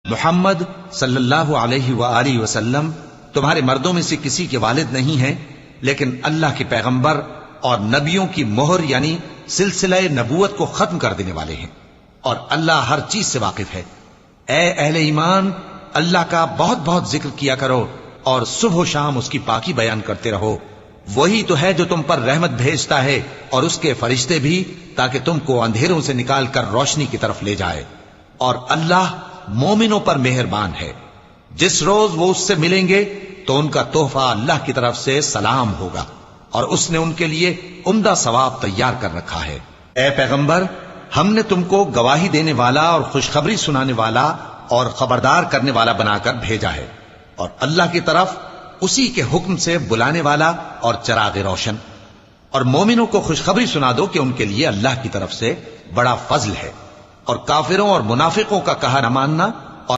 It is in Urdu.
محمد صلی اللہ علیہ وآلہ وسلم تمہارے مردوں میں سے کسی کے والد نہیں ہیں، لیکن اللہ کے پیغمبر اور نبیوں کی مہر یعنی سلسلہ نبوت کو ختم کر دینے والے ہیں، اور اللہ ہر چیز سے واقف ہے۔ اے اہل ایمان، اللہ کا بہت بہت ذکر کیا کرو اور صبح و شام اس کی پاکی بیان کرتے رہو۔ وہی تو ہے جو تم پر رحمت بھیجتا ہے اور اس کے فرشتے بھی، تاکہ تم کو اندھیروں سے نکال کر روشنی کی طرف لے جائے، اور اللہ مومنوں پر مہربان ہے۔ جس روز وہ اس سے ملیں گے تو ان کا تحفہ اللہ کی طرف سے سلام ہوگا، اور اس نے ان کے لیے عمدہ ثواب تیار کر رکھا ہے۔ اے پیغمبر، ہم نے تم کو گواہی دینے والا اور خوشخبری سنانے والا اور خبردار کرنے والا بنا کر بھیجا ہے، اور اللہ کی طرف اسی کے حکم سے بلانے والا اور چراغ روشن۔ اور مومنوں کو خوشخبری سنا دو کہ ان کے لیے اللہ کی طرف سے بڑا فضل ہے، اور کافروں اور منافقوں کا کہا نہ ماننا